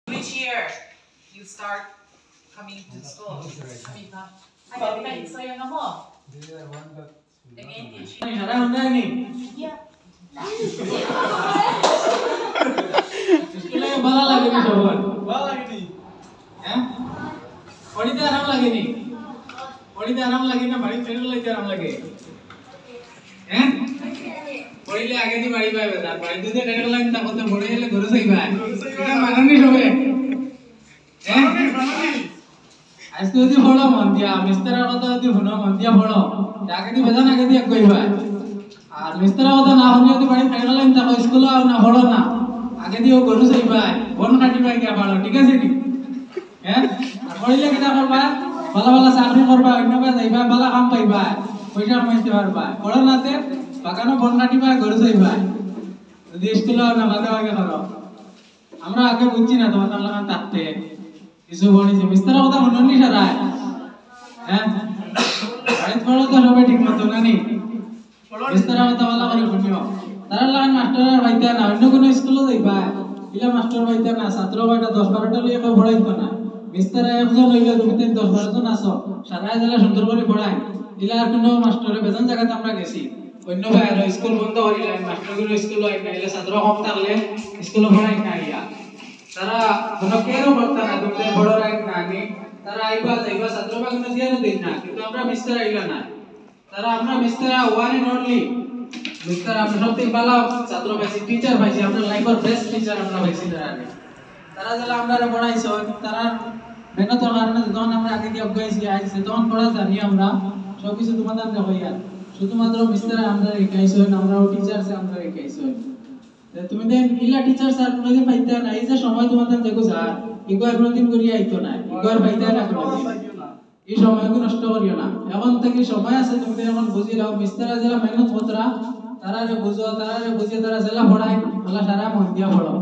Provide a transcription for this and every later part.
Which year you start coming to school? Again, which year? Yeah. इसके बाला लगे नहीं शोभन बाला लगे नहीं हैं पढ़ी तो आराम लगे नहीं पढ़ी तो आराम लगे ना बड़ी फिर लेते आराम लगे हैं पढ़ी ले आगे दी बड़ी बाय बता पढ़ी तो डर लगे ना कोते बड़े ले गुरु सही बाय इतना मानन नहीं शोभे हैं आज तो दी बड़ा मन दिया मिस्टर को तो दी हुनो मन दिया बड़ा आगे दी बजा ना आगे दी कोई बाय আর মিস্ত্রা কথা না হলে যদি বাড়ি ফেরা লাইন তা স্কুল আর না হলো না আগে দিও গরু সই ভাই বন কাটি ভাই গিয়া ভালো ঠিক আছে কি হ্যাঁ আর পড়িলে কিটা করবা ভালো ভালো চাকরি করবা অন্য কাজ যাইবা ভালো কাম পাইবা পয়সা কামাইতে পারবা পড়ো নাতে বাগানো বন কাটি ভাই গরু সই ভাই যদি স্কুল আর না বাদে আগে করো আমরা আগে বুঝছি না তোমার লাগা তাতে কিছু বলিছে মিস্ত্রা কথা মননি সারা হ্যাঁ বাড়ি পড়ো তো সবে ঠিক মতো না নি মিস্ত্রা কথা বলা করে শুনিও তারা লাগান মাস্টারের বাইতে না অন্য কোনো স্কুলে যাইবা ইলা মাস্টার বাইতে না ছাত্র বাইটা 10-12টা লইয়া কেউ পড়াইতো না মিস্ত্রা একজন হইলে তুমি 10-12 জন আছো সারা জেলা সুন্দর করে পড়াই ইলা আর কোনো মাস্টারে বেজান জায়গাতে আমরা গেছি অন্য ভাই আর স্কুল বন্ধ করিলেন মাস্টারগুলো স্কুল হয় না ইলা ছাত্র কম থাকলে স্কুলে পড়াই না ইয়া তারা কোনো কেন করতে না তুমি বড় রাইট না নি তারা আইবা যাইবা ছাত্র বাগুনো দিয়া দেই না কিন্তু আমরা মিস্ত্রা আইলা না তারা আমরা মিস্ত্রা ওয়ান এন্ড অনলি মিস্টার আমরা সবথেকে ভালো ছাত্র পাইছি টিচার পাইছি আমরা লাইফের বেস্ট টিচার আমরা পাইছি তারা যারা আমরা পড়াইছো তারা মেহনতের কারণে যখন আমরা আগে দিয়ে অগ্গাইছি আইছি তখন পড়া জানি আমরা সবকিছু তোমাদের দেখাইয়া শুধুমাত্র মিস্টার আমরা রেখাইছো আমরাও টিচারস আমরা রেখাইছো তুমি দেন ইলা টিচার স্যার কোনদিন পাইতা না এই যে সময় তোমাদের দেখো স্যার একবার কোনদিন করি আইতো না একবার পাইতা না কোনদিন এই সময়কে নষ্ট করিও না এখন থেকে সময় আছে তুমি এখন বুঝি নাও মিস্ত্রা যারা মেহনত করতরা তারা যে বুঝো তারা যে বুঝে তারা জেলা পড়ায় বলা সারা মন দিয়া পড়ো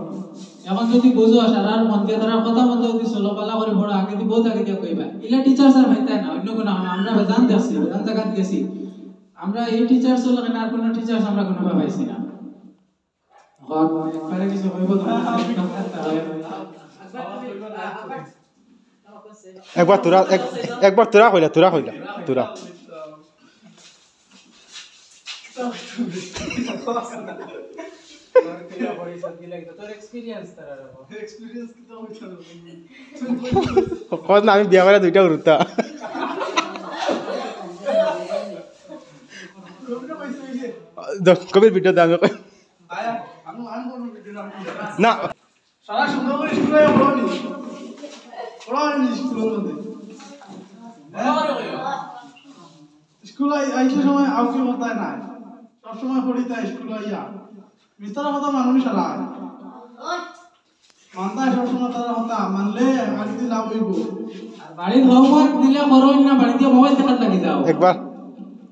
এখন যদি বুঝো সারা মন দিয়া তারা কথা মতো যদি চলো পালা করে পড়ো আগে দি বহুত আগে দিয়া কইবা ইলা টিচার স্যার পাইতা না অন্য কোনো আমরা বেজান দেখছি বেজান জায়গা গেছি আমরা এই টিচার চলে না আর কোনো টিচার আমরা কোনো পাইছি না একবারে কিছু হইব তোমার একবার তোরা কইলা তোরা আমি বিয়া করে দুইটা উড়তা কবির ভিডিও দাম না সারা সুন্দর করে স্কুলে পড়ানি পড়ানি স্কুলের মধ্যে স্কুলে আইছে সময় আউকে মতায় না সব সময় পড়িতা স্কুলে আইয়া মিস্টার কথা মানুষ সারা মানতা সব সময় তারা কথা মানলে আগে দিন লাভ হইব আর বাড়ির হোমওয়ার্ক দিলে করোই না বাড়িতে মোবাইল দেখাত লাগি যাও একবার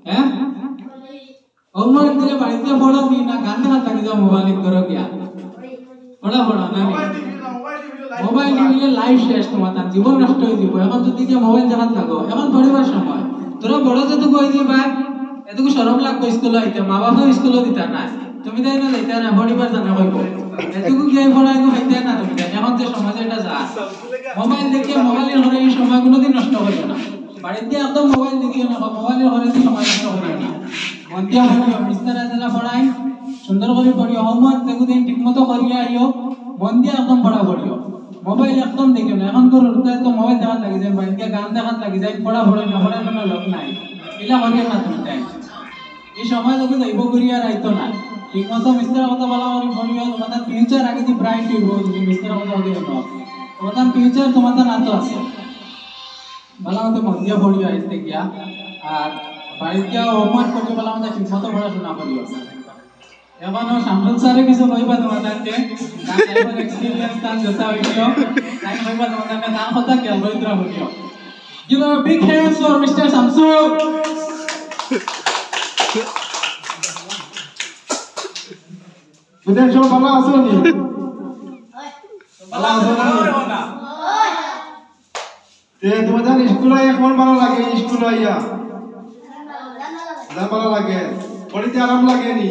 হ্যাঁ হোমওয়ার্ক দিলে বাড়িতে পড়ো না গান দেখাত লাগি যাও মোবাইল করো গিয়া পড়া না মোবাইল টিভিলে লাইভ শেষ তোমার জীবন নষ্ট হয়ে যাব এখন যদি কি মোবাইল দেখাত থাকো এখন পড়িবার সময় তোরা বড় যতটুকু হয়ে যাবে এতটুকু শরম লাগবে স্কুলে আইতে মা বাবা স্কুলে দিতা না তুমি তাই না যাইতা না পড়িবার জানা কইব এতটুকু কি পড়াই গো হইতে না তুমি এখন যে সমাজে এটা যা মোবাইল দেখে মোবাইলের ঘরে এই সময় কোনোদিন নষ্ট করিও না বাড়িতে একদম মোবাইল দেখিও না মোবাইলের ঘরে সময় নষ্ট করিও না মন দিয়া পড়িও মিস্তারা জেলা পড়াই সুন্দর করে পড়িও হোমওয়ার্ক দেখুন ঠিকমতো করিয়া আইও মন দিয়া একদম পড়া পড়িও মোবাইল একদম দেখিও না এখন তোর তো মোবাইল দেখাত লাগি যায় বাড়িতে গান দেখাত লাগি যায় পড়া পড়ে না পড়ার কোনো লোক নাই ইলা করিও না তুমি তাই এই সময় তোকে যাইব করিয়া রাইতো না ঠিকমতো মিস্তার কথা বলা করি পড়িও তোমাদের ফিউচার আগে দি ব্রাইট হইব যদি মিস্তার কথা বলিও না তোমাদের ফিউচার তোমাদের না তো আছে ভালো মতো মন দিয়া পড়িও আইতে গিয়া আর বাড়িতে হোমওয়ার্ক করিও ভালো মতো ঠিকমতো পড়াশোনা করিও এখনো শামসুল স্যারে কিছু কইবা তোমাদেরকে তার লাইফের এক্সপেরিয়েন্স তার যথা হইলো তাই কইবা তোমাদেরকে তার কথা খেয়াল করে তোরা হইলো Give a big hands for Mr. Samsul. Bukan cuma bala aso ni. Bala aso na. তোমাদের স্কুলে এখন ভালো লাগে স্কুলে আইয়া ভালো লাগে পড়িতে আরাম লাগে নি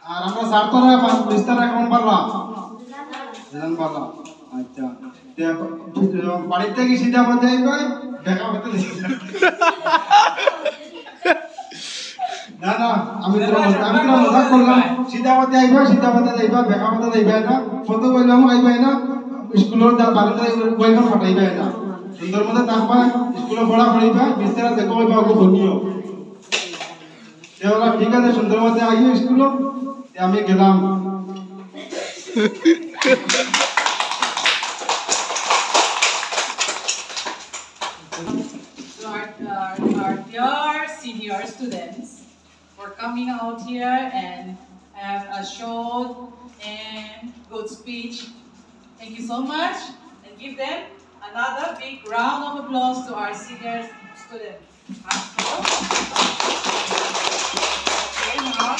আর আমরা স্যার তোরা বিস্তার এখন ভালো জান ভালো আচ্ছা বাড়ির থেকে সিধা পথে আইবা দেখা পথে না না আমি তোরা মজাক করলাম সিধা পথে আইবা সিধা পথে যাইবা দেখা পথে যাইবা না ফটো কইলাম আইবা না স্কুলের দা বাড়িতে কইলাম পাঠাইবা না সুন্দর মতো থাকবা স্কুলে পড়া পড়িবা বিস্তারা দেখো হইবা ওকে বনিও দেওয়া ঠিক আছে সুন্দর মতো আইও স্কুলে আমি গেলাম Our dear senior students for coming out here and have a show and good speech. Thank you so much, and give them another big round of applause to our senior students. Okay, now,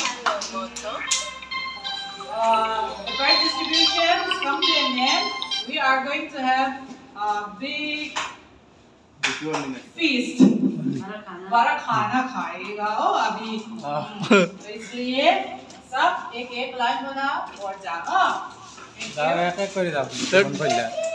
the prize distributions come to an end. We are going to have a big feast. बड़ा खाना खाएगा ओ अभी तो इसलिए सब एक एक line बनाओ और जाओ एक एक করে দাও